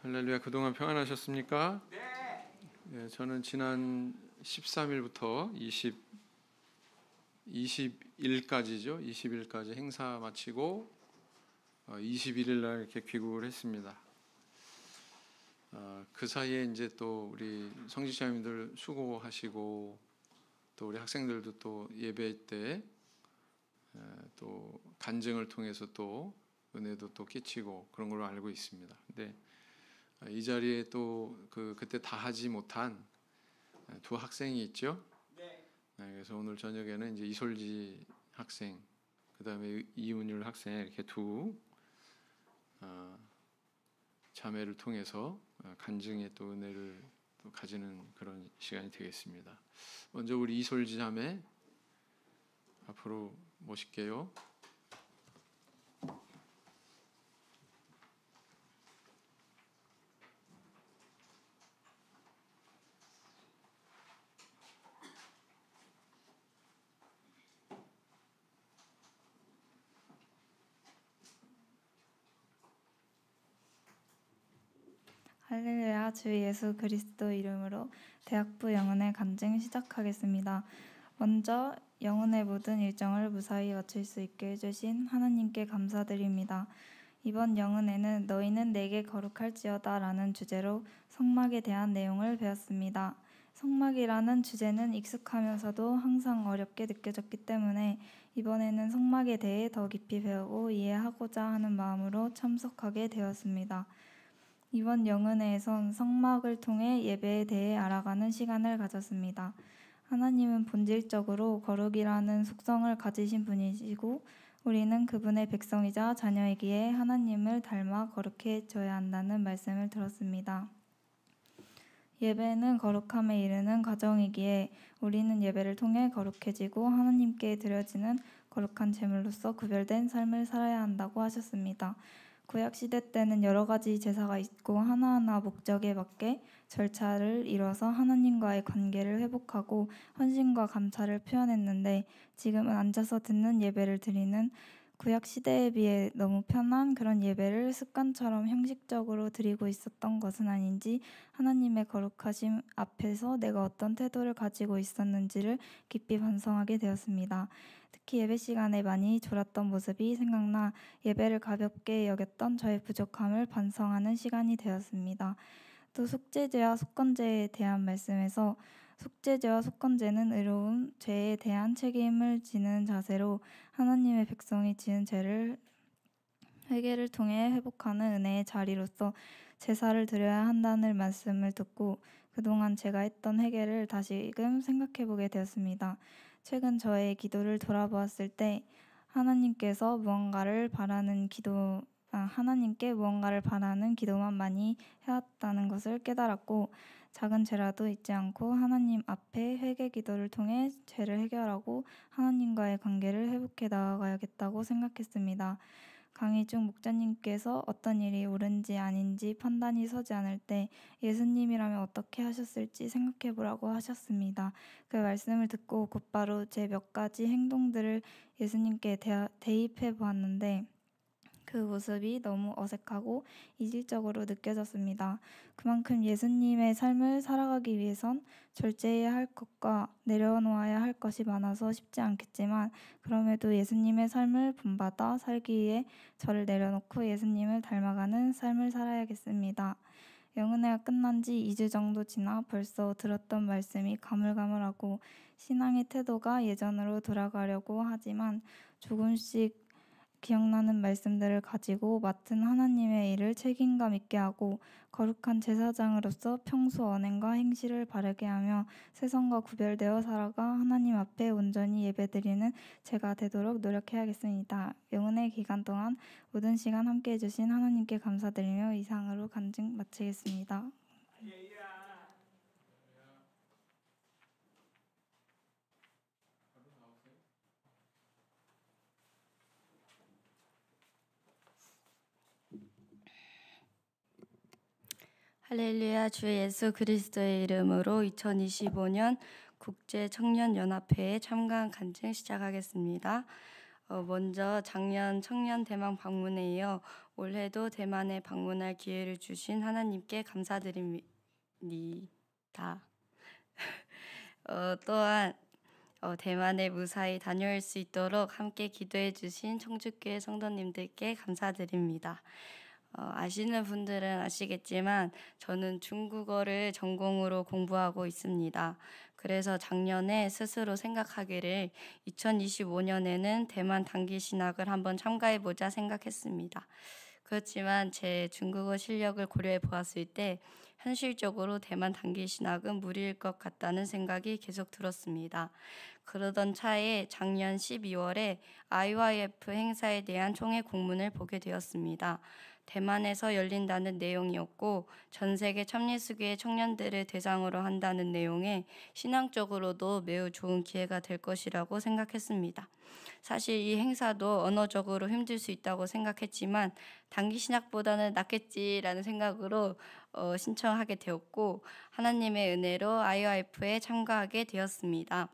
할렐루야. 그동안 평안하셨습니까? 네. 저는 지난 13일부터 20일까지죠. 20일까지 행사 마치고 21일 날 이렇게 귀국을 했습니다. 그 사이에 이제 또 우리 성직자님들 수고하시고 또 우리 학생들도 또 예배 때 또 간증을 통해서 또 은혜도 또 끼치고 그런 걸로 알고 있습니다. 근데 이 자리에 또 그때 다 하지 못한 두 학생이 있죠. 네. 그래서 오늘 저녁에는 이제 이솔지 학생, 그다음에 이운율 학생 이렇게 두 자매를 통해서 간증의 또 은혜를 또 가지는 그런 시간이 되겠습니다. 먼저 우리 이솔지 자매 앞으로 모실게요. 할렐루야. 주 예수 그리스도 이름으로 대학부 영은의 간증 시작하겠습니다. 먼저 영은의 모든 일정을 무사히 마칠 수 있게 해주신 하나님께 감사드립니다. 이번 영은에는 너희는 내게 거룩할지어다 라는 주제로 성막에 대한 내용을 배웠습니다. 성막이라는 주제는 익숙하면서도 항상 어렵게 느껴졌기 때문에 이번에는 성막에 대해 더 깊이 배우고 이해하고자 하는 마음으로 참석하게 되었습니다. 이번 영은회에선 성막을 통해 예배에 대해 알아가는 시간을 가졌습니다. 하나님은 본질적으로 거룩이라는 속성을 가지신 분이시고 우리는 그분의 백성이자 자녀이기에 하나님을 닮아 거룩해져야 한다는 말씀을 들었습니다. 예배는 거룩함에 이르는 과정이기에 우리는 예배를 통해 거룩해지고 하나님께 드려지는 거룩한 제물로서 구별된 삶을 살아야 한다고 하셨습니다. 구약시대 때는 여러 가지 제사가 있고 하나하나 목적에 맞게 절차를 이뤄서 하나님과의 관계를 회복하고 헌신과 감사를 표현했는데 지금은 앉아서 듣는 예배를 드리는 구약시대에 비해 너무 편한 그런 예배를 습관처럼 형식적으로 드리고 있었던 것은 아닌지 하나님의 거룩하심 앞에서 내가 어떤 태도를 가지고 있었는지를 깊이 반성하게 되었습니다. 특히 예배 시간에 많이 졸았던 모습이 생각나 예배를 가볍게 여겼던 저의 부족함을 반성하는 시간이 되었습니다. 또 속죄제와 속건제에 대한 말씀에서 속죄제와 속건제는 의로움, 죄에 대한 책임을 지는 자세로 하나님의 백성이 지은 죄를 회개를 통해 회복하는 은혜의 자리로서 제사를 드려야 한다는 말씀을 듣고 그동안 제가 했던 회개를 다시금 생각해보게 되었습니다. 최근 저의 기도를 돌아보았을 때 하나님께 무언가를 바라는 기도만 많이 해왔다는 것을 깨달았고 작은 죄라도 잊지 않고 하나님 앞에 회개 기도를 통해 죄를 해결하고 하나님과의 관계를 회복해 나아가야겠다고 생각했습니다. 강의 중 목자님께서 어떤 일이 옳은지 아닌지 판단이 서지 않을 때 예수님이라면 어떻게 하셨을지 생각해보라고 하셨습니다. 그 말씀을 듣고 곧바로 제 몇 가지 행동들을 예수님께 대입해 보았는데 그 모습이 너무 어색하고 이질적으로 느껴졌습니다. 그만큼 예수님의 삶을 살아가기 위해선 절제해야 할 것과 내려놓아야 할 것이 많아서 쉽지 않겠지만 그럼에도 예수님의 삶을 본받아 살기 위해 저를 내려놓고 예수님을 닮아가는 삶을 살아야겠습니다. 영은회가 끝난 지 2주 정도 지나 벌써 들었던 말씀이 가물가물하고 신앙의 태도가 예전으로 돌아가려고 하지만 조금씩 기억나는 말씀들을 가지고 맡은 하나님의 일을 책임감 있게 하고 거룩한 제사장으로서 평소 언행과 행실을 바르게 하며 세상과 구별되어 살아가 하나님 앞에 온전히 예배드리는 제가 되도록 노력해야겠습니다. 영은의 기간 동안 모든 시간 함께해 주신 하나님께 감사드리며 이상으로 간증 마치겠습니다. 할렐루야. 주 예수 그리스도의 이름으로 2025년 국제청년연합회에 참가한 간증 시작하겠습니다. 먼저 작년 청년 대만 방문에 이어 올해도 대만에 방문할 기회를 주신 하나님께 감사드립니다. 또한 대만에 무사히 다녀올 수 있도록 함께 기도해 주신 청주교회 성도님들께 감사드립니다. 아시는 분들은 아시겠지만 저는 중국어를 전공으로 공부하고 있습니다. 그래서 작년에 스스로 생각하기를 2025년에는 대만 단기 신학을 한번 참가해보자 생각했습니다. 그렇지만 제 중국어 실력을 고려해 보았을 때 현실적으로 대만 단기 신학은 무리일 것 같다는 생각이 계속 들었습니다. 그러던 차에 작년 12월에 IYF 행사에 대한 총회 공문을 보게 되었습니다. 대만에서 열린다는 내용이었고 전 세계 첨예수교의 청년들을 대상으로 한다는 내용에 신앙적으로도 매우 좋은 기회가 될 것이라고 생각했습니다. 사실 이 행사도 언어적으로 힘들 수 있다고 생각했지만 단기 신학보다는 낫겠지라는 생각으로 신청하게 되었고 하나님의 은혜로 IYF에 참가하게 되었습니다.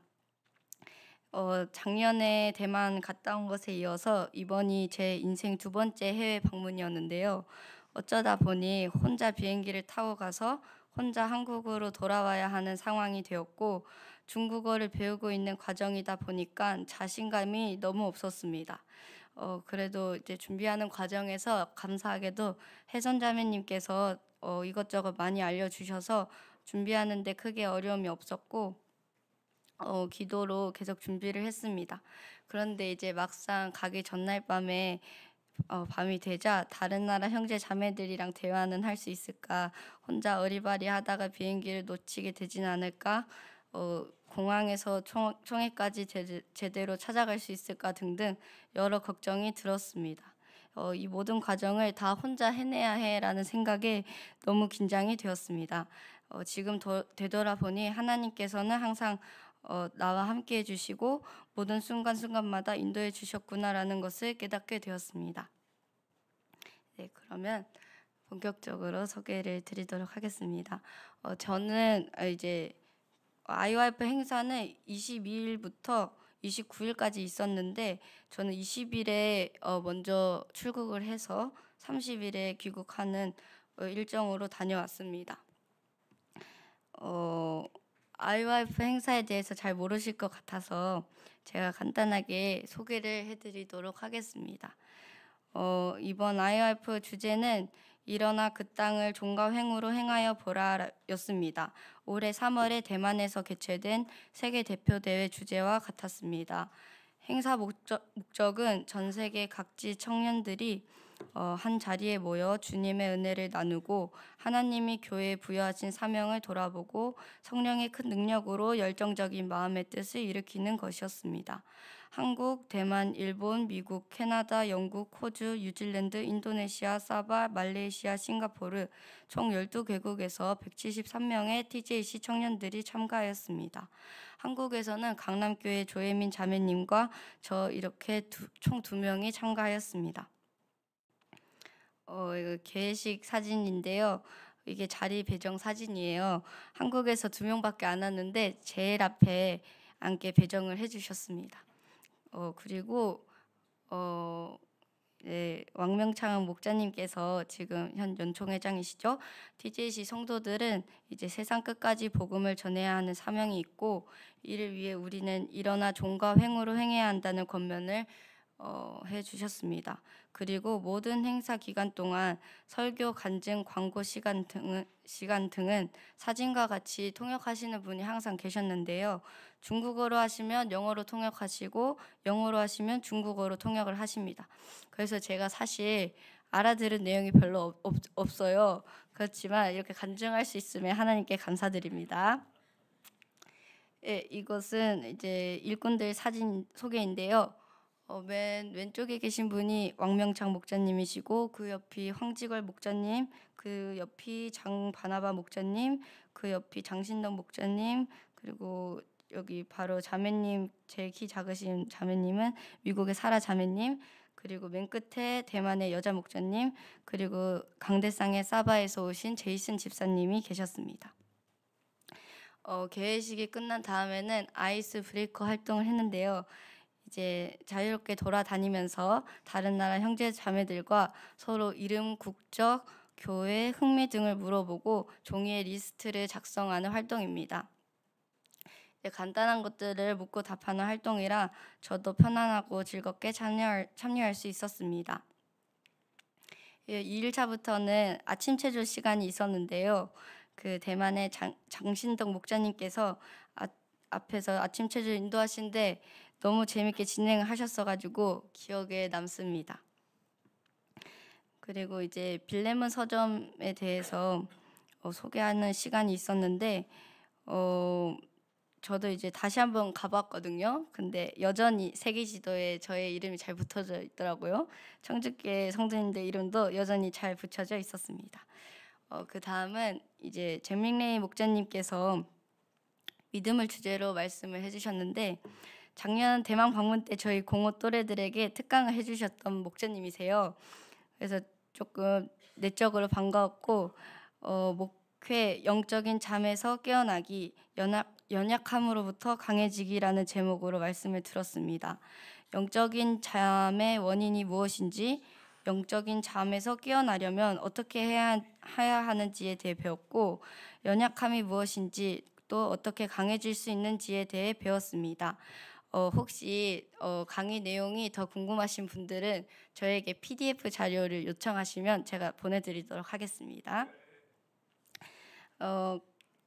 작년에 대만 갔다 온 것에 이어서 이번이 제 인생 2번째 해외 방문이었는데요. 어쩌다 보니 혼자 비행기를 타고 가서 혼자 한국으로 돌아와야 하는 상황이 되었고 중국어를 배우고 있는 과정이다 보니까 자신감이 너무 없었습니다. 그래도 이제 준비하는 과정에서 감사하게도 혜선자매님께서 이것저것 많이 알려주셔서 준비하는데 크게 어려움이 없었고 기도로 계속 준비를 했습니다. 그런데 이제 막상 가기 전날 밤에 밤이 되자 다른 나라 형제 자매들이랑 대화는 할 수 있을까? 혼자 어리바리하다가 비행기를 놓치게 되진 않을까? 공항에서 총회까지 제대로 찾아갈 수 있을까 등등 여러 걱정이 들었습니다. 이 모든 과정을 다 혼자 해내야 해라는 생각에 너무 긴장이 되었습니다. 지금 되돌아보니 하나님께서는 항상 나와 함께 해주시고 모든 순간순간마다 인도해 주셨구나라는 것을 깨닫게 되었습니다. 네, 그러면 본격적으로 소개를 드리도록 하겠습니다. 저는 이제 IYF 행사는 22일부터 29일까지 있었는데 저는 20일에 먼저 출국을 해서 30일에 귀국하는 일정으로 다녀왔습니다. IYF 행사에 대해서 잘 모르실 것 같아서 제가 간단하게 소개를 해드리도록 하겠습니다. 이번 IYF 주제는 일어나 그 땅을 종과 횡으로 행하여 보라였습니다. 올해 3월에 대만에서 개최된 세계 대표 대회 주제와 같았습니다. 행사 목적은 전 세계 각지 청년들이 한 자리에 모여 주님의 은혜를 나누고 하나님이 교회에 부여하신 사명을 돌아보고 성령의 큰 능력으로 열정적인 마음의 뜻을 일으키는 것이었습니다. 한국, 대만, 일본, 미국, 캐나다, 영국, 호주, 뉴질랜드, 인도네시아, 사바, 말레이시아, 싱가포르 총 12개국에서 173명의 TJC 청년들이 참가하였습니다. 한국에서는 강남교회 조혜민 자매님과 저 이렇게 총 2명이 참가하였습니다. 이거 개회식 사진인데요. 이게 자리 배정 사진이에요. 한국에서 2명밖에 안 왔는데 제일 앞에 앉게 배정을 해주셨습니다. 그리고 네, 왕명창 목자님께서 지금 현 연총회장이시죠. TJC 성도들은 이제 세상 끝까지 복음을 전해야 하는 사명이 있고 이를 위해 우리는 일어나 종과 횡으로 행해야 한다는 권면을 해주셨습니다. 그리고 모든 행사 기간 동안 설교, 간증, 광고 시간 등은 사진과 같이 통역하시는 분이 항상 계셨는데요. 중국어로 하시면 영어로 통역하시고 영어로 하시면 중국어로 통역을 하십니다. 그래서 제가 사실 알아들은 내용이 별로 없어요. 그렇지만 이렇게 간증할 수 있으면 하나님께 감사드립니다. 예, 이것은 이제 일꾼들 사진 소개인데요. 맨 왼쪽에 계신 분이 왕명창 목자님이시고 그 옆이 황지걸 목자님, 그 옆이 장바나바 목자님, 그 옆이 장신덕 목자님, 그리고 여기 바로 자매님, 제 키 작으신 자매님은 미국의 사라 자매님, 그리고 맨 끝에 대만의 여자 목자님, 그리고 강대상의 사바에서 오신 제이슨 집사님이 계셨습니다. 개회식이 끝난 다음에는 아이스 브레이커 활동을 했는데요. 이제 자유롭게 돌아다니면서 다른 나라 형제 자매들과 서로 이름, 국적, 교회, 흥미 등을 물어보고 종이에 리스트를 작성하는 활동입니다. 간단한 것들을 묻고 답하는 활동이라 저도 편안하고 즐겁게 참여할 수 있었습니다. 2일차부터는 아침 체조 시간이 있었는데요. 그 대만의 장신덕 목사님께서 앞에서 아침 체조 인도하신데 너무 재밌게 진행을 하셨어가지고 기억에 남습니다. 그리고 이제 빌레몬 서점에 대해서 소개하는 시간이 있었는데 저도 이제 다시 한번 가봤거든요. 근데 여전히 세계 지도에 저의 이름이 잘 붙어져 있더라고요. 청주교회 성도님들 이름도 여전히 잘 붙여져 있었습니다. 그 다음은 이제 잭밍레이 목자님께서 믿음을 주제로 말씀을 해주셨는데 작년 대만 방문 때 저희 공호 또래들에게 특강을 해주셨던 목자님이세요. 그래서 조금 내적으로 반가웠고 목회 영적인 잠에서 깨어나기 연약함으로부터 강해지기라는 제목으로 말씀을 들었습니다. 영적인 잠의 원인이 무엇인지 영적인 잠에서 깨어나려면 어떻게 해야 하는지에 대해 배웠고 연약함이 무엇인지 또 어떻게 강해질 수 있는지에 대해 배웠습니다. 혹시 강의 내용이 더 궁금하신 분들은 저에게 PDF 자료를 요청하시면 제가 보내드리도록 하겠습니다.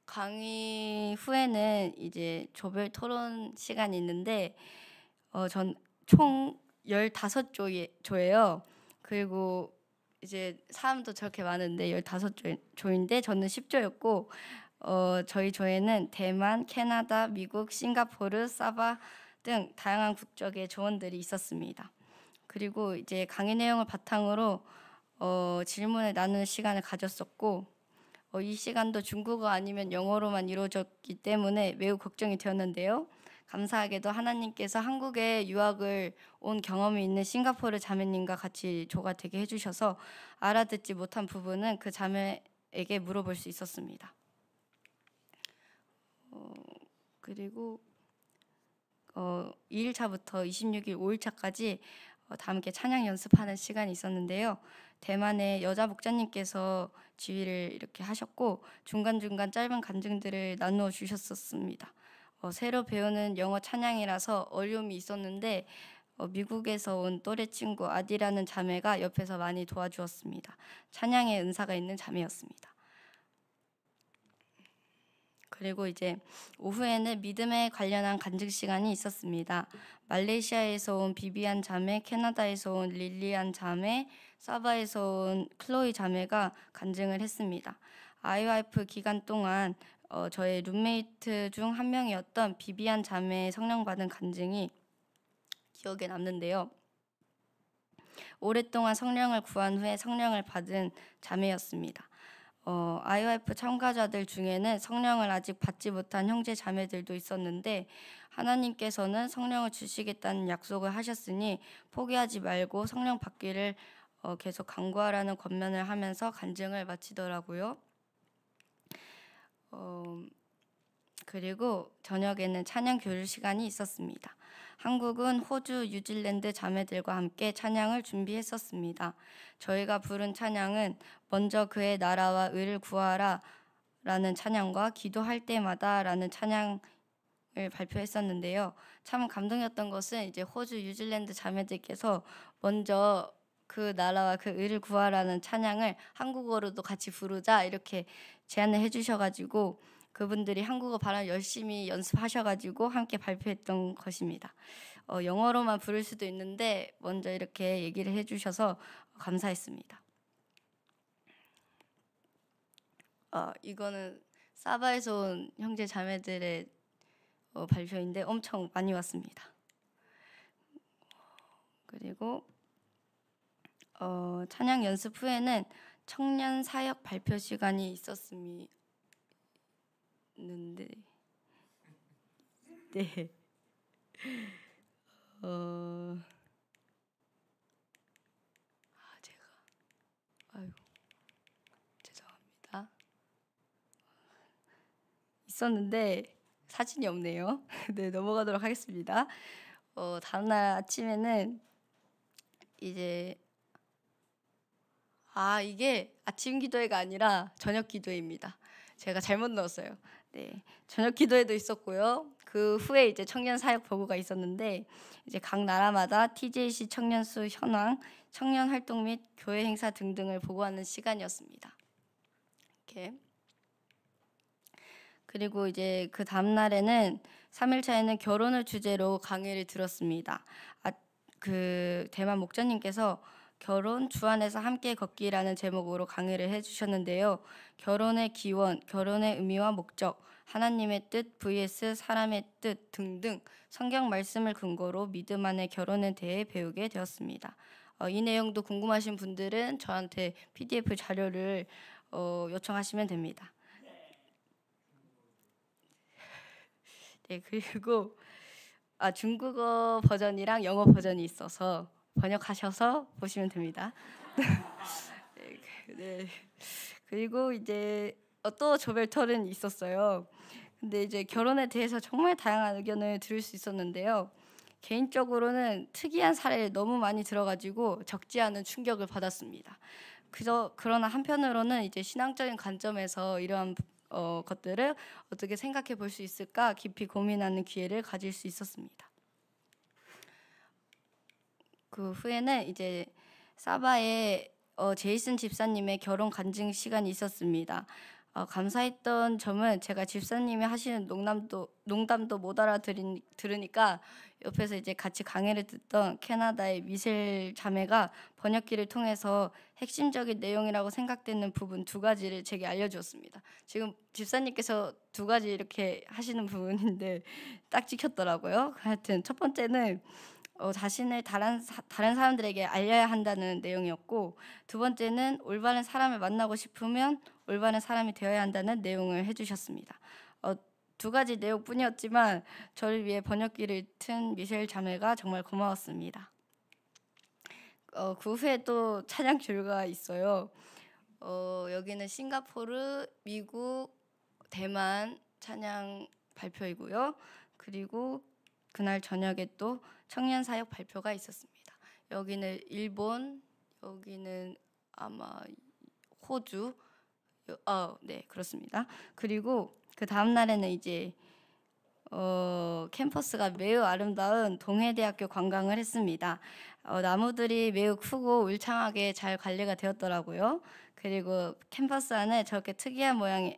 강의 후에는 이제 조별 토론 시간이 있는데 전 총 15조예요. 그리고 이제 사람도 저렇게 많은데 15조인데 저는 10조였고 저희 조에는 대만, 캐나다, 미국, 싱가포르, 사바 등 다양한 국적의 조원들이 있었습니다. 그리고 이제 강의 내용을 바탕으로 질문을 나누는 시간을 가졌었고 이 시간도 중국어 아니면 영어로만 이루어졌기 때문에 매우 걱정이 되었는데요. 감사하게도 하나님께서 한국에 유학을 온 경험이 있는 싱가포르 자매님과 같이 조가 되게 해주셔서 알아듣지 못한 부분은 그 자매에게 물어볼 수 있었습니다. 그리고 2일차부터 26일 5일차까지 다 함께 찬양 연습하는 시간이 있었는데요. 대만의 여자 목자님께서 지휘를 이렇게 하셨고 중간중간 짧은 간증들을 나누어 주셨었습니다. 새로 배우는 영어 찬양이라서 어려움이 있었는데 미국에서 온 또래 친구 아디라는 자매가 옆에서 많이 도와주었습니다. 찬양의 은사가 있는 자매였습니다. 그리고 이제 오후에는 믿음에 관련한 간증 시간이 있었습니다. 말레이시아에서 온 비비안 자매, 캐나다에서 온 릴리안 자매, 사바에서 온 클로이 자매가 간증을 했습니다. IYF 기간 동안 저의 룸메이트 중 한 명이었던 비비안 자매의 성령받은 간증이 기억에 남는데요. 오랫동안 성령을 구한 후에 성령을 받은 자매였습니다. IYF 참가자들 중에는 성령을 아직 받지 못한 형제 자매들도 있었는데 하나님께서는 성령을 주시겠다는 약속을 하셨으니 포기하지 말고 성령 받기를 계속 간구하라는 권면을 하면서 간증을 마치더라고요. 그리고 저녁에는 찬양 교류 시간이 있었습니다. 한국은 호주, 뉴질랜드 자매들과 함께 찬양을 준비했었습니다. 저희가 부른 찬양은 먼저 그의 나라와 의를 구하라 라는 찬양과 기도할 때마다 라는 찬양을 발표했었는데요. 참 감동이었던 것은 이제 호주, 뉴질랜드 자매들께서 먼저 그 나라와 그 의를 구하라는 찬양을 한국어로도 같이 부르자 이렇게 제안을 해주셔가지고 그분들이 한국어 발음 열심히 연습하셔가지고 함께 발표했던 것입니다. 영어로만 부를 수도 있는데 먼저 이렇게 얘기를 해주셔서 감사했습니다. 이거는 사바에서 온 형제 자매들의 발표인데 엄청 많이 왔습니다. 그리고 찬양 연습 후에는 청년 사역 발표 시간이 있었습니다. 네. 죄송합니다. 있었는데 사진이 없네요. 네, 넘어가도록 하겠습니다. 다음날 아침에는 이제 이게 아침 기도회가 아니라 저녁 기도회입니다. 제가 잘못 넣었어요. 네, 저녁 기도회도 있었고요. 그 후에 이제 청년 사역 보고가 있었는데 이제 각 나라마다 TJC 청년 수 현황, 청년 활동 및 교회 행사 등등을 보고하는 시간이었습니다. 이렇게. 그리고 이제 그 다음 날에는 3일차에는 결혼을 주제로 강의를 들었습니다. 그 대만 목자님께서 결혼 주 안에서 함께 걷기라는 제목으로 강의를 해주셨는데요. 결혼의 기원, 결혼의 의미와 목적, 하나님의 뜻 vs 사람의 뜻 등등 성경 말씀을 근거로 믿음 안의 결혼에 대해 배우게 되었습니다. 이 내용도 궁금하신 분들은 저한테 PDF 자료를 요청하시면 됩니다. 네, 그리고 중국어 버전이랑 영어 버전이 있어서 번역하셔서 보시면 됩니다. 네. 그리고 이제 또 조별 토론이 있었어요. 근데 이제 결혼에 대해서 정말 다양한 의견을 들을 수 있었는데요. 개인적으로는 특이한 사례를 너무 많이 들어가지고 적지 않은 충격을 받았습니다. 그러나 한편으로는 이제 신앙적인 관점에서 이러한 것들을 어떻게 생각해 볼 수 있을까 깊이 고민하는 기회를 가질 수 있었습니다. 그 후에는 이제 사바에 제이슨 집사님의 결혼 간증 시간이 있었습니다. 감사했던 점은 제가 집사님이 하시는 농담도 못 들으니까 옆에서 이제 같이 강의를 듣던 캐나다의 미셸 자매가 번역기를 통해서 핵심적인 내용이라고 생각되는 부분 2가지를 제게 알려주었습니다. 지금 집사님께서 2가지 이렇게 하시는 부분인데 딱 찍혔더라고요. 하여튼 첫 번째는 자신을 다른 사람들에게 알려야 한다는 내용이었고, 2번째는 올바른 사람을 만나고 싶으면 올바른 사람이 되어야 한다는 내용을 해주셨습니다. 2가지 내용뿐이었지만 저를 위해 번역기를 튼 미셸 자매가 정말 고마웠습니다. 그 후에 또 찬양 교류가 있어요. 여기는 싱가포르, 미국, 대만 찬양 발표이고요. 그리고 그날 저녁에 또 청년 사역 발표가 있었습니다. 여기는 일본, 여기는 아마 호주, 네 그렇습니다. 그리고 그 다음 날에는 이제 캠퍼스가 매우 아름다운 동해대학교 관광을 했습니다. 나무들이 매우 크고 울창하게 잘 관리가 되었더라고요. 그리고 캠퍼스 안에 저렇게 특이한 모양의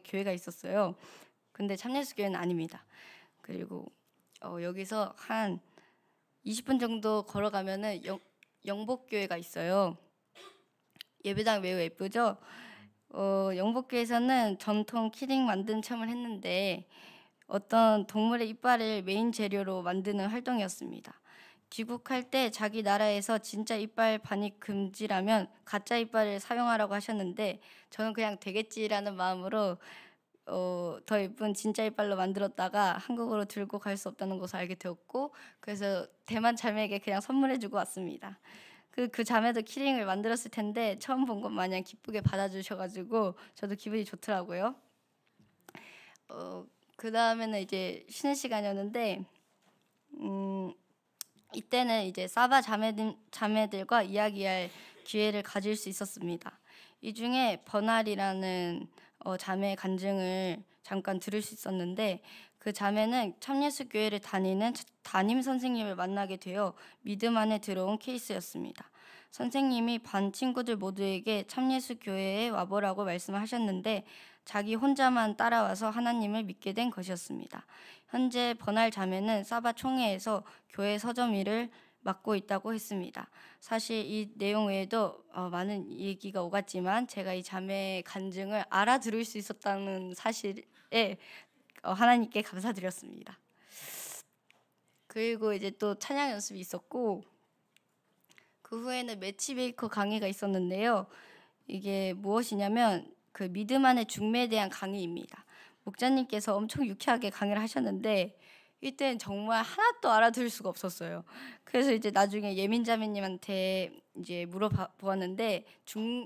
교회가 있었어요. 근데 참예수 교회는 아닙니다. 그리고 여기서 한 20분 정도 걸어가면은 영복교회가 있어요. 예배당 매우 예쁘죠? 영복교회에서는 전통 키링 만든 체험을 했는데 어떤 동물의 이빨을 메인 재료로 만드는 활동이었습니다. 귀국할 때 자기 나라에서 진짜 이빨 반입 금지라면 가짜 이빨을 사용하라고 하셨는데 저는 그냥 되겠지라는 마음으로 더 예쁜 진짜 이빨로 만들었다가 한국으로 들고 갈 수 없다는 것을 알게 되었고, 그래서 대만 자매에게 그냥 선물해주고 왔습니다. 그 자매도 키링을 만들었을 텐데 처음 본 것 마냥 기쁘게 받아주셔가지고 저도 기분이 좋더라고요. 그 다음에는 이제 쉬는 시간이었는데 이때는 이제 사바 자매들과 이야기할 기회를 가질 수 있었습니다. 이 중에 버날이라는 자매의 간증을 잠깐 들을 수 있었는데, 그 자매는 참예수 교회를 다니는 담임 선생님을 만나게 되어 믿음 안에 들어온 케이스였습니다. 선생님이 반 친구들 모두에게 참예수 교회에 와보라고 말씀을 하셨는데 자기 혼자만 따라와서 하나님을 믿게 된 것이었습니다. 현재 버날 자매는 사바 총회에서 교회 서점일을 맡고 있다고 했습니다. 사실 이 내용 외에도 많은 얘기가 오갔지만 제가 이 자매의 간증을 알아들을 수 있었다는 사실에 하나님께 감사드렸습니다. 그리고 이제 또 찬양 연습이 있었고, 그 후에는 매치메이커 강의가 있었는데요. 이게 무엇이냐면 그 믿음 안의 중매에 대한 강의입니다. 목자님께서 엄청 유쾌하게 강의를 하셨는데 이때는 정말 하나도 알아들을 수가 없었어요. 그래서 이제 나중에 예민자매님한테 이제 물어보았는데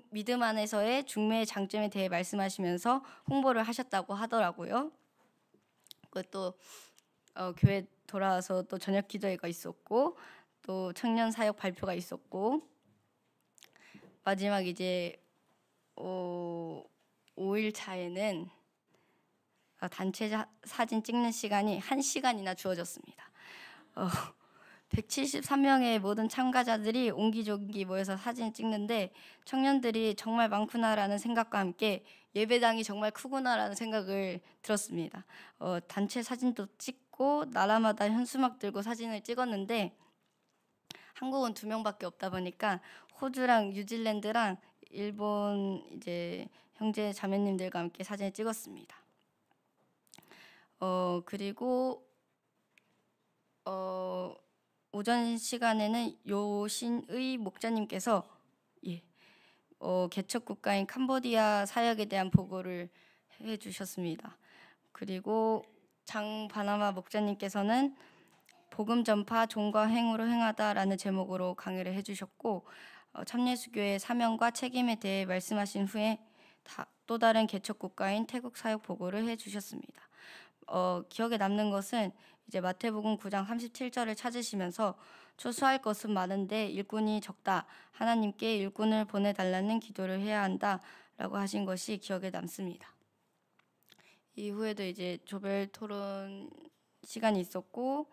믿음 안에서의 중매의 장점에 대해 말씀하시면서 홍보를 하셨다고 하더라고요. 그것도 교회 돌아와서 또 저녁 기도회가 있었고 또 청년 사역 발표가 있었고 마지막 이제 5일 차에는 단체 사진 찍는 시간이 1시간이나 주어졌습니다. 173명의 모든 참가자들이 옹기종기 모여서 사진을 찍는데 청년들이 정말 많구나라는 생각과 함께 예배당이 정말 크구나라는 생각을 들었습니다. 단체 사진도 찍고 나라마다 현수막 들고 사진을 찍었는데 한국은 2명밖에 없다 보니까 호주랑 뉴질랜드랑 일본 이제 형제 자매님들과 함께 사진을 찍었습니다. 그리고 오전 시간에는 요신의 목자님께서 개척 국가인 캄보디아 사역에 대한 보고를 해주셨습니다. 그리고 장 바나마 목자님께서는 복음 전파 종과 행으로 행하다라는 제목으로 강의를 해주셨고 참예수교의 사명과 책임에 대해 말씀하신 후에 또 다른 개척 국가인 태국 사역 보고를 해주셨습니다. 기억에 남는 것은 이제 마태복음 9장 37절을 찾으시면서 초수할 것은 많은데 일꾼이 적다. 하나님께 일꾼을 보내달라는 기도를 해야 한다라고 하신 것이 기억에 남습니다. 이후에도 이제 조별 토론 시간이 있었고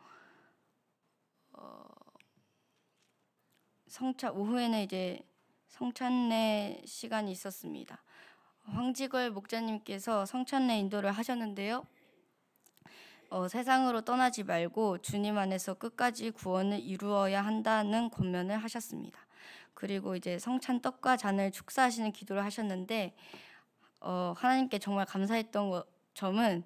오후에는 이제 성찬례 시간이 있었습니다. 황지걸 목자님께서 성찬례 인도를 하셨는데요. 세상으로 떠나지 말고 주님 안에서 끝까지 구원을 이루어야 한다는 권면을 하셨습니다. 그리고 이제 성찬 떡과 잔을 축사하시는 기도를 하셨는데 하나님께 정말 감사했던 점은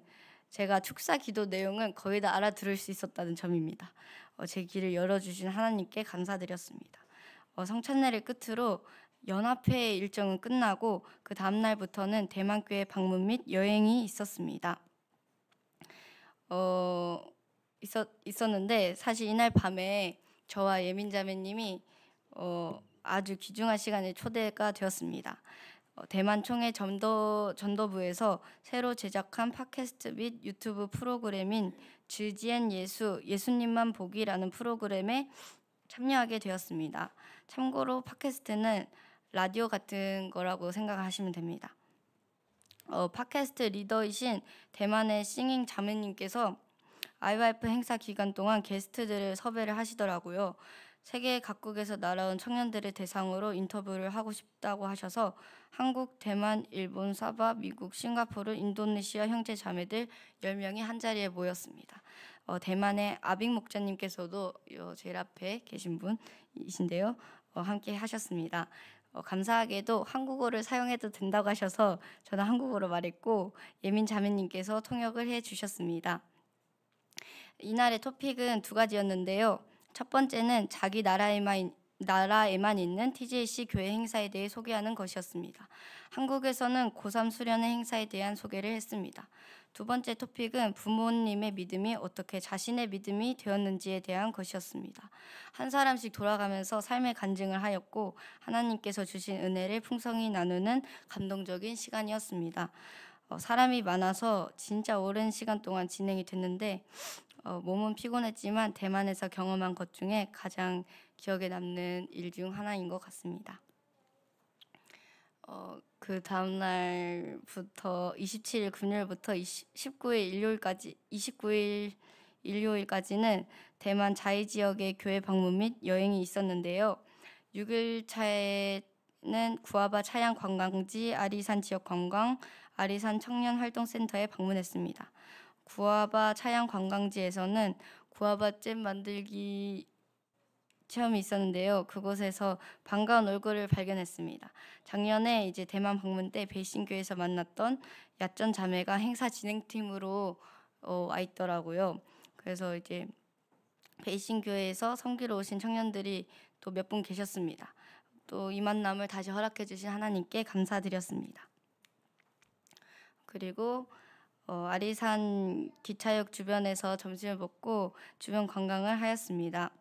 제가 축사 기도 내용은 거의 다 알아들을 수 있었다는 점입니다. 제 길을 열어주신 하나님께 감사드렸습니다. 성찬례를 끝으로 연합회 일정은 끝나고 그 다음 날부터는 대만교회 방문 및 여행이 있었습니다. 있었는데 사실 이날 밤에 저와 예민 자매님이 아주 귀중한 시간에 초대가 되었습니다. 대만 총회 전도부에서 새로 제작한 팟캐스트 및 유튜브 프로그램인 주지엔 예수님만 보기라는 프로그램에 참여하게 되었습니다. 참고로 팟캐스트는 라디오 같은 거라고 생각하시면 됩니다. 팟캐스트 리더이신 대만의 싱잉 자매님께서 IYF 행사 기간 동안 게스트들을 섭외를 하시더라고요. 세계 각국에서 날아온 청년들을 대상으로 인터뷰를 하고 싶다고 하셔서 한국, 대만, 일본, 사바, 미국, 싱가포르, 인도네시아 형제 자매들 10명이 한자리에 모였습니다. 대만의 아빅 목자님께서도 제일 앞에 계신 분이신데요. 함께 하셨습니다. 감사하게도 한국어를 사용해도 된다고 하셔서 저는 한국어로 말했고 예민 자매님께서 통역을 해주셨습니다. 이날의 토픽은 2가지였는데요. 첫 번째는 자기 나라에만 있는 TJC 교회 행사에 대해 소개하는 것이었습니다. 한국에서는 고3 수련회 행사에 대한 소개를 했습니다. 두 번째 토픽은 부모님의 믿음이 어떻게 자신의 믿음이 되었는지에 대한 것이었습니다. 한 사람씩 돌아가면서 삶의 간증을 하였고 하나님께서 주신 은혜를 풍성히 나누는 감동적인 시간이었습니다. 사람이 많아서 진짜 오랜 시간 동안 진행이 됐는데 몸은 피곤했지만 대만에서 경험한 것 중에 가장 기억에 남는 일 중 하나인 것 같습니다. 그 다음 날부터 27일 금요일부터 29일 일요일까지는 대만 자이 지역의 교회 방문 및 여행이 있었는데요. 6일 차에는 구아바 차양 관광지, 아리산 지역 관광, 아리산 청년 활동센터에 방문했습니다. 구아바 차양 관광지에서는 구아바 잼 만들기 체험이 있었는데요. 그곳에서 반가운 얼굴을 발견했습니다. 작년에 이제 대만 방문 때 베이싱교에서 만났던 야전 자매가 행사 진행팀으로 와 있더라고요. 그래서 이제 베이싱교회에서 섬기러 오신 청년들이 또 몇 분 계셨습니다. 또 이 만남을 다시 허락해 주신 하나님께 감사드렸습니다. 그리고 아리산 기차역 주변에서 점심을 먹고 주변 관광을 하였습니다.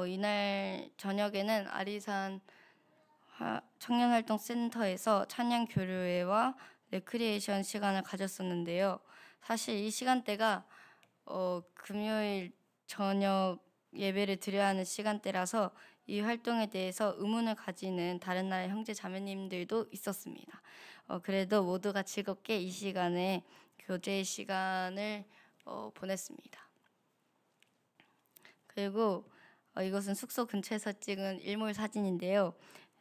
이날 저녁에는 아리산 청년활동센터에서 찬양 교류회와 레크리에이션 시간을 가졌었는데요. 사실 이 시간대가 금요일 저녁 예배를 드려야 하는 시간대라서 이 활동에 대해서 의문을 가지는 다른 나라의 형제 자매님들도 있었습니다. 그래도 모두가 즐겁게 이 시간에 교제 시간을 보냈습니다. 그리고 이것은 숙소 근처에서 찍은 일몰 사진인데요.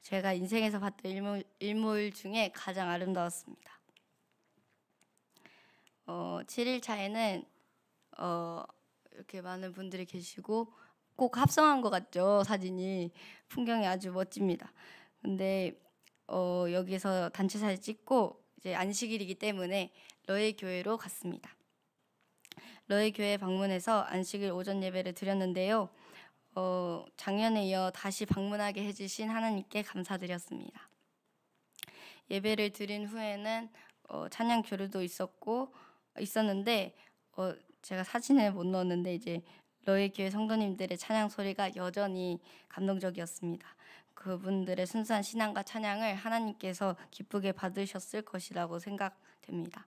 제가 인생에서 봤던 일몰 중에 가장 아름다웠습니다. 7일 차에는 이렇게 많은 분들이 계시고 꼭 합성한 것 같죠? 사진이 풍경이 아주 멋집니다. 근데 여기서 단체 사진 찍고 이제 안식일이기 때문에 러일 교회로 갔습니다. 러일 교회 방문해서 안식일 오전 예배를 드렸는데요. 작년에 이어 다시 방문하게 해주신 하나님께 감사드렸습니다. 예배를 드린 후에는 찬양 교류도 있었는데 제가 사진을 못 넣었는데 이제 러일 교회 성도님들의 찬양 소리가 여전히 감동적이었습니다. 그분들의 순수한 신앙과 찬양을 하나님께서 기쁘게 받으셨을 것이라고 생각됩니다.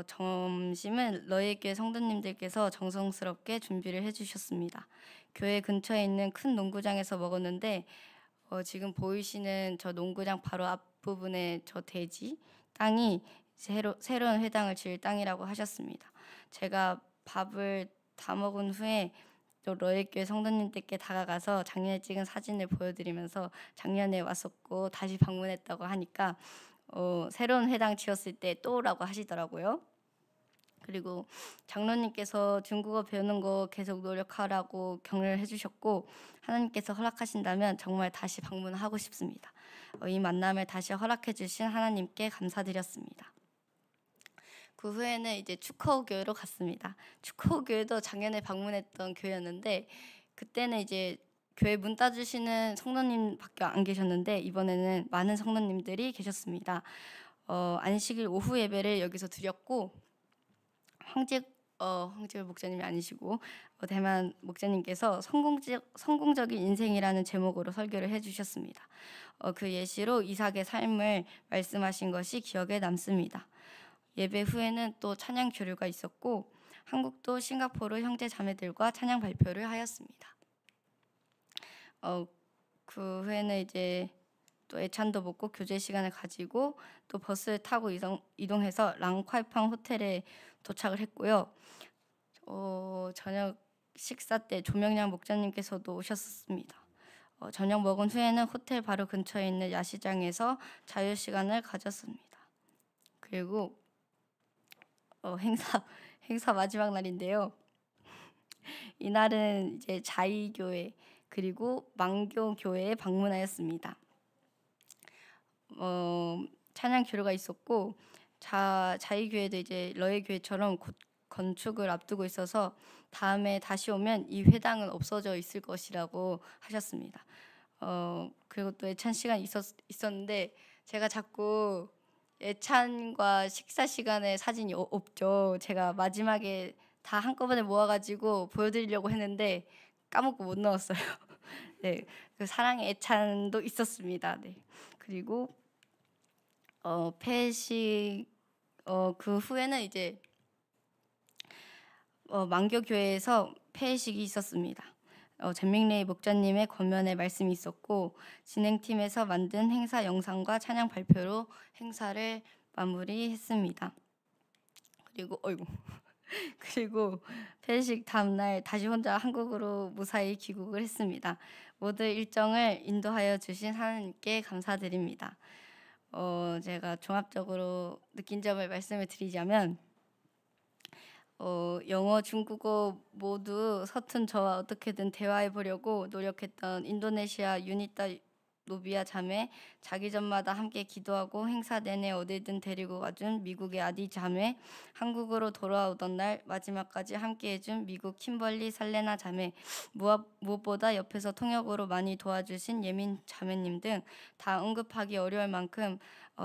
점심은 러일 교회 성도님들께서 정성스럽게 준비를 해주셨습니다. 교회 근처에 있는 큰 농구장에서 먹었는데 지금 보이시는 저 농구장 바로 앞부분에 저 대지 땅이 새로운 회당을 지을 땅이라고 하셨습니다. 제가 밥을 다 먹은 후에 또 러일교회 성도님들께 다가가서 작년에 찍은 사진을 보여드리면서 작년에 왔었고 다시 방문했다고 하니까 새로운 회당 지었을 때 또 오라고 하시더라고요. 그리고 장로님께서 중국어 배우는 거 계속 노력하라고 격려를 해주셨고 하나님께서 허락하신다면 정말 다시 방문하고 싶습니다. 이 만남을 다시 허락해 주신 하나님께 감사드렸습니다. 그 후에는 이제 축하호 교회로 갔습니다. 축하호 교회도 작년에 방문했던 교회였는데 그때는 이제 교회 문 따주시는 성도님밖에 안 계셨는데 이번에는 많은 성도님들이 계셨습니다. 안식일 오후 예배를 여기서 드렸고 황재 목사님이 아니시고 대만 목사님께서 성공적인 인생이라는 제목으로 설교를 해주셨습니다. 그 예시로 이삭의 삶을 말씀하신 것이 기억에 남습니다. 예배 후에는 또 찬양 교류가 있었고 한국도 싱가포르 형제 자매들과 찬양 발표를 하였습니다. 그 후에는 이제 또 애찬도 먹고 교제 시간을 가지고 또 버스를 타고 이동해서 랑콰이팡 호텔에 도착을 했고요. 저녁 식사 때 조명양 목사님께서도 오셨습니다. 저녁 먹은 후에는 호텔 바로 근처에 있는 야시장에서 자유 시간을 가졌습니다. 그리고 행사 마지막 날인데요. 이날은 이제 자이교회 그리고 망교 교회에 방문하였습니다. 찬양 교류가 있었고 자이교회도 이제 러일 교회처럼 곧 건축을 앞두고 있어서 다음에 다시 오면 이 회당은 없어져 있을 것이라고 하셨습니다. 그리고 또 애찬 시간이 있었는데 제가 자꾸 애찬과 식사 시간에 사진이 없죠. 제가 마지막에 다 한꺼번에 모아가지고 보여드리려고 했는데 까먹고 못 넣었어요. 네, 그 사랑의 애찬도 있었습니다. 네, 그리고 폐식 그 후에는 이제 망교교회에서 폐식이 있었습니다. 젠밍레이 목자님의 권면의 말씀이 있었고 진행팀에서 만든 행사 영상과 찬양 발표로 행사를 마무리했습니다. 그리고 폐식 다음날 다시 혼자 한국으로 무사히 귀국을 했습니다. 모두 일정을 인도하여 주신 하나님께 감사드립니다. 제가 종합적으로 느낀 점을 말씀을 드리자면 영어, 중국어 모두 서툰 저와 어떻게든 대화해 보려고 노력했던 인도네시아 유니타 노비아 자매, 자기 전마다 함께 기도하고 행사 내내 어디든 데리고 가준 미국의 아디 자매, 한국으로 돌아오던 날 마지막까지 함께 해준 미국 킴벌리 살레나 자매, 무엇보다 옆에서 통역으로 많이 도와주신 예민 자매님 등 다 언급하기 어려울 만큼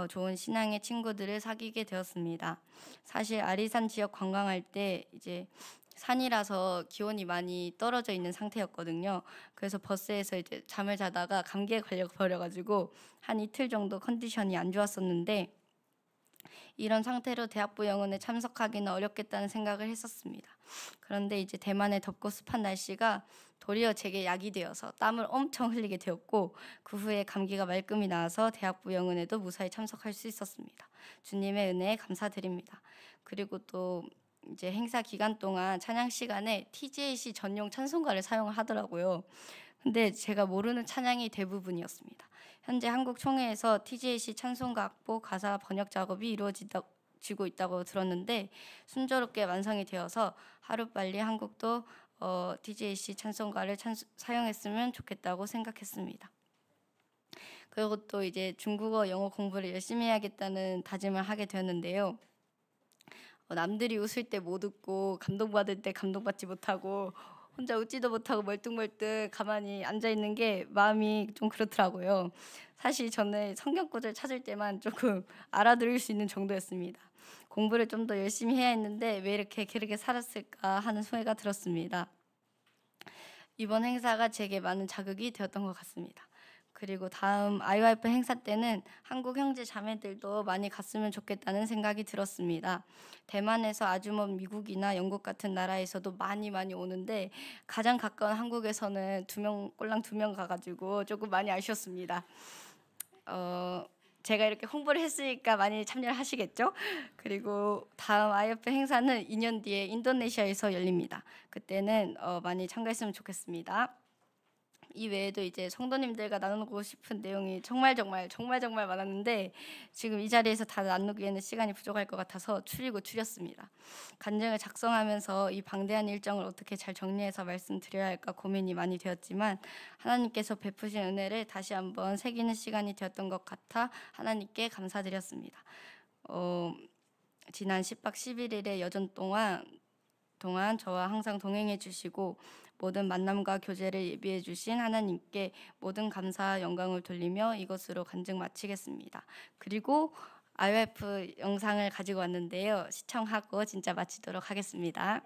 좋은 신앙의 친구들을 사귀게 되었습니다. 사실 아리산 지역 관광할 때 이제 산이라서 기온이 많이 떨어져 있는 상태였거든요. 그래서 버스에서 이제 잠을 자다가 감기에 걸려 버려가지고 한 이틀 정도 컨디션이 안 좋았었는데 이런 상태로 대학부 영훈에 참석하기는 어렵겠다는 생각을 했었습니다. 그런데 이제 대만의 덥고 습한 날씨가 도리어 제게 약이 되어서 땀을 엄청 흘리게 되었고 그 후에 감기가 말끔히 나아서 대학부 영훈에도 무사히 참석할 수 있었습니다. 주님의 은혜에 감사드립니다. 그리고 또 이제 행사 기간 동안 찬양 시간에 TJC 전용 찬송가를 사용을 하더라고요. 근데 제가 모르는 찬양이 대부분이었습니다. 현재 한국 총회에서 TJC 찬송가 악보 가사 번역 작업이 이루어지고 있다고 들었는데 순조롭게 완성이 되어서 하루빨리 한국도 TJC 찬송가를 사용했으면 좋겠다고 생각했습니다. 그리고 또 이제 중국어, 영어 공부를 열심히 해야겠다는 다짐을 하게 되었는데요. 남들이 웃을 때 못 웃고 감동받을 때 감동받지 못하고 혼자 웃지도 못하고 멀뚱멀뚱 가만히 앉아있는 게 마음이 좀 그렇더라고요. 사실 저는 성경구절 찾을 때만 조금 알아들을 수 있는 정도였습니다. 공부를 좀 더 열심히 해야 했는데 왜 이렇게 게으르게 살았을까 하는 후회가 들었습니다. 이번 행사가 제게 많은 자극이 되었던 것 같습니다. 그리고 다음 IYF 행사 때는 한국 형제 자매들도 많이 갔으면 좋겠다는 생각이 들었습니다. 대만에서 아주 먼 미국이나 영국 같은 나라에서도 많이 오는데 가장 가까운 한국에서는 꼴랑 2명 가가지고 조금 많이 아쉬웠습니다. 제가 이렇게 홍보를 했으니까 많이 참여를 하시겠죠? 그리고 다음 IF 행사는 2년 뒤에 인도네시아에서 열립니다. 그때는 많이 참가했으면 좋겠습니다. 이 외에도 이제 성도님들과 나누고 싶은 내용이 정말 많았는데 지금 이 자리에서 다 나누기에는 시간이 부족할 것 같아서 추렸습니다. 간증을 작성하면서 이 방대한 일정을 어떻게 잘 정리해서 말씀드려야 할까 고민이 많이 되었지만 하나님께서 베푸신 은혜를 다시 한번 새기는 시간이 되었던 것 같아 하나님께 감사드렸습니다. 지난 10박 11일의 여정 동안 저와 항상 동행해 주시고 모든 만남과 교제를 예비해 주신 하나님께 모든 감사와 영광을 돌리며 이것으로 간증 마치겠습니다. 그리고 IF 영상을 가지고 왔는데요. 시청하고 진짜 마치도록 하겠습니다.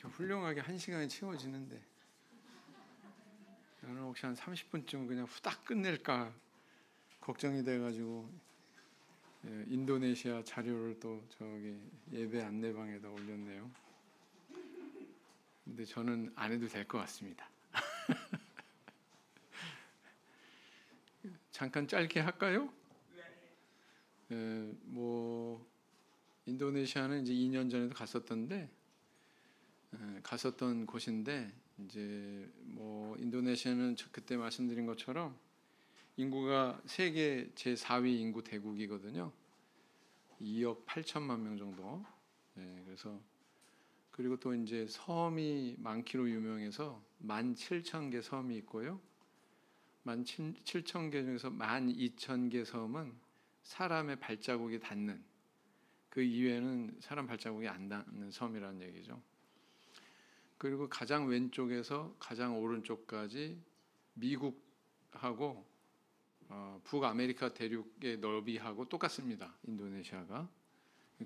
이렇게 훌륭하게 1시간이 채워지는데 저는 혹시 한 30분쯤 그냥 후딱 끝낼까 걱정이 돼가지고 인도네시아 자료를 또 저기 예배 안내방에다 올렸네요. 근데 저는 안 해도 될 것 같습니다. 잠깐 짧게 할까요? 뭐 인도네시아는 이제 2년 전에도 갔었던 곳인데 이제 뭐 인도네시아는 그때 말씀드린 것처럼 인구가 세계 제4위 인구 대국이거든요. 2억 8천만 명 정도. 그래서 그리고 또 이제 섬이 많기로 유명해서 17,000개 섬이 있고요. 17,000개 중에서 12,000개 섬은 사람의 발자국이 닿는, 그 이외에는 사람 발자국이 안 닿는 섬이라는 얘기죠. 그리고 가장 왼쪽에서 가장 오른쪽까지 미국하고 북아메리카 대륙의 넓이하고 똑같습니다. 인도네시아가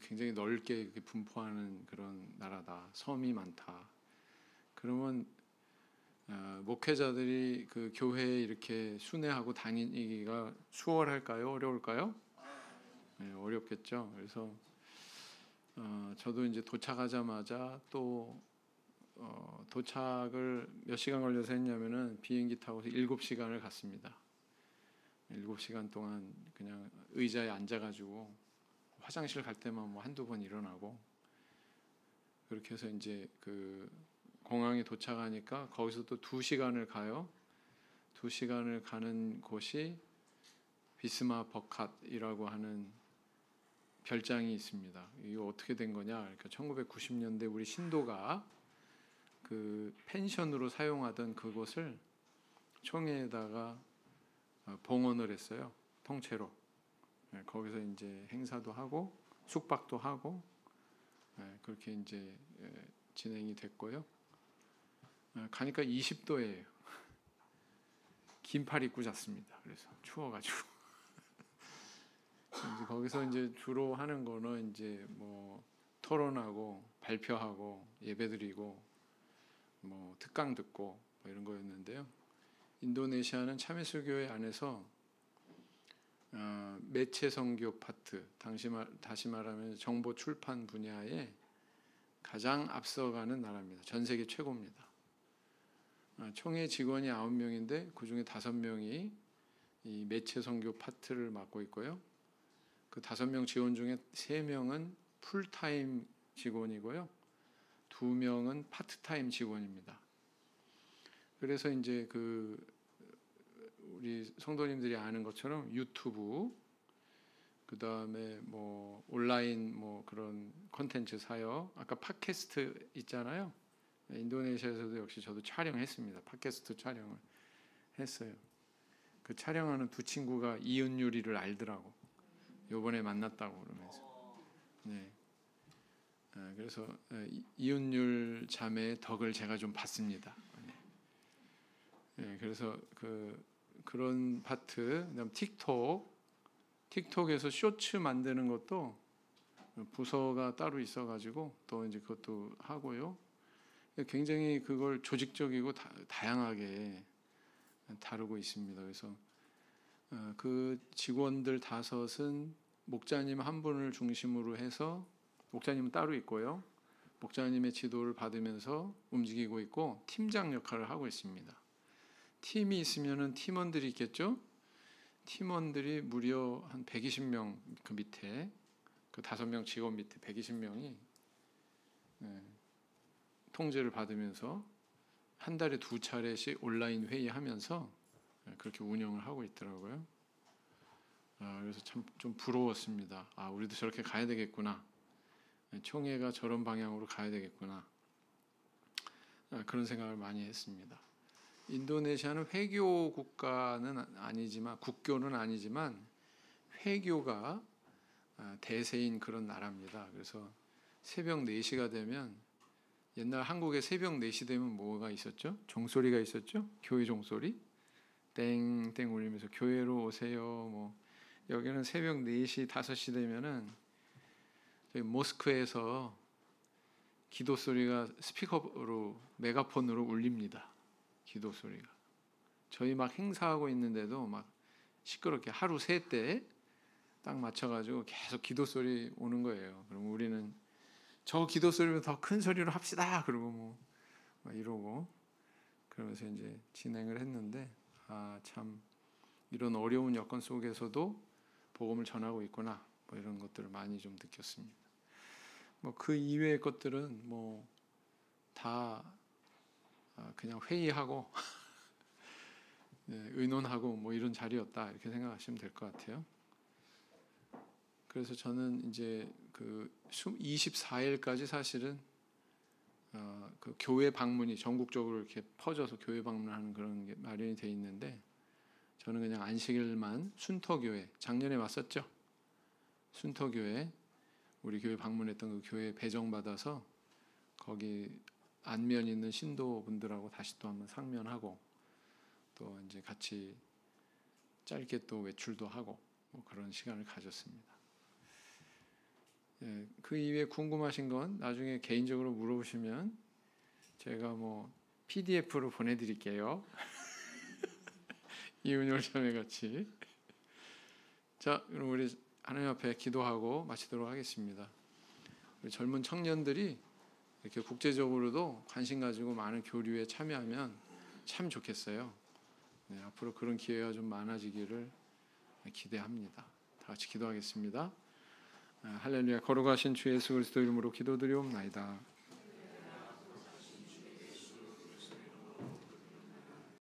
굉장히 넓게 이렇게 분포하는 그런 나라다. 섬이 많다. 그러면 목회자들이 그 교회에 이렇게 순회하고 다니기가 수월할까요? 어려울까요? 네, 어렵겠죠. 그래서 저도 이제 도착하자마자 또 도착을 몇 시간 걸려서 했냐면은 비행기 타고서 7시간을 갔습니다. 7시간 동안 그냥 의자에 앉아가지고 화장실 갈 때만 뭐 한두 번 일어나고 그렇게 해서 이제 그 공항에 도착하니까 거기서 또 2시간을 가요. 2시간을 가는 곳이 비스마 버캇이라고 하는 별장이 있습니다. 이거 어떻게 된 거냐? 그러니까 1990년대 우리 신도가 그 펜션으로 사용하던 그곳을 총회에다가 봉헌을 했어요. 통째로. 거기서 이제 행사도 하고 숙박도 하고 그렇게 이제 진행이 됐고요. 가니까 20도예요. 긴팔 입고 잤습니다. 그래서 추워가지고. 이제 거기서 이제 주로 하는 거는 이제 뭐 토론하고 발표하고 예배드리고 뭐 특강 듣고 뭐 이런 거였는데요. 인도네시아는 참예수교회 안에서 매체 선교 파트, 다시 말하면 정보 출판 분야에 가장 앞서가는 나라입니다. 전 세계 최고입니다. 총회 직원이 9명인데 그 중에 5명이 이 매체 선교 파트를 맡고 있고요. 그 5명 직원 중에 3명은 풀타임 직원이고요. 2명은 파트타임 직원입니다. 그래서 이제 그 우리 성도님들이 아는 것처럼 유튜브, 그 다음에 뭐 온라인 뭐 그런 콘텐츠 사역, 아까 팟캐스트 있잖아요. 인도네시아에서도 역시 저도 촬영했습니다. 팟캐스트 촬영을 했어요. 그 촬영하는 두 친구가 이은유리를 알더라고. 요번에 만났다고 그러면서. 네. 그래서 이은율 자매의 덕을 제가 좀 봤습니다. 네. 그래서 그런 파트, 그다음 틱톡에서 쇼츠 만드는 것도 부서가 따로 있어가지고 또 이제 그것도 하고요. 굉장히 그걸 조직적이고 다양하게 다루고 있습니다. 그래서 그 직원들 5은 목자님 한 분을 중심으로 해서, 목자님은 따로 있고요. 목자님의 지도를 받으면서 움직이고 있고 팀장 역할을 하고 있습니다. 팀이 있으면은 팀원들이 있겠죠. 팀원들이 무려 한 120명, 그 밑에 그 5명 직원 밑에 120명이 통제를 받으면서 한 달에 2차례씩 온라인 회의하면서 그렇게 운영을 하고 있더라고요. 그래서 참 좀 부러웠습니다. 우리도 저렇게 가야 되겠구나. 총회가 저런 방향으로 가야 되겠구나. 그런 생각을 많이 했습니다. 인도네시아는 회교 국가는 아니지만, 국교는 아니지만 회교가 대세인 그런 나라입니다. 그래서 새벽 4시가 되면, 옛날 한국에 새벽 4시 되면 뭐가 있었죠? 종소리가 있었죠? 교회 종소리? 땡땡 울리면서 교회로 오세요. 뭐 여기는 새벽 4시, 5시 되면은 저희 모스크에서 기도 소리가 스피커로 메가폰으로 울립니다. 기도 소리가. 저희 막 행사하고 있는데도 막 시끄럽게 하루 세 때 딱 맞춰가지고 계속 기도 소리 오는 거예요. 그럼 우리는 저 기도 소리로 더 큰 소리로 합시다. 그러고 뭐 막 이러고 그러면서 이제 진행을 했는데 참 이런 어려운 여건 속에서도 복음을 전하고 있구나. 뭐 이런 것들을 많이 좀 느꼈습니다. 뭐 그 이외의 것들은 뭐 다 그냥 회의하고 의논하고 뭐 이런 자리였다 이렇게 생각하시면 될 것 같아요. 그래서 저는 이제 그 24일까지 사실은 그 교회 방문이 전국적으로 이렇게 퍼져서 교회 방문하는 그런 게 마련이 돼 있는데 저는 그냥 안식일만 순터교회 작년에 왔었죠. 순터교회 우리 교회 방문했던 그 교회 배정받아서 거기 안면 있는 신도분들하고 다시 또 한번 상면하고 또 이제 같이 짧게 또 외출도 하고 뭐 그런 시간을 가졌습니다. 예, 그 이외에 궁금하신 건 나중에 개인적으로 물어보시면 제가 뭐 PDF로 보내드릴게요. 이은열 자매 같이. 자, 그럼 우리 하나님 앞에 기도하고 마치도록 하겠습니다. 우리 젊은 청년들이 이렇게 국제적으로도 관심 가지고 많은 교류에 참여하면 참 좋겠어요. 네, 앞으로 그런 기회가 좀 많아지기를 기대합니다. 다 같이 기도하겠습니다. 할렐루야. 거룩하신 주 예수 그리스도 이름으로 기도드리옵나이다.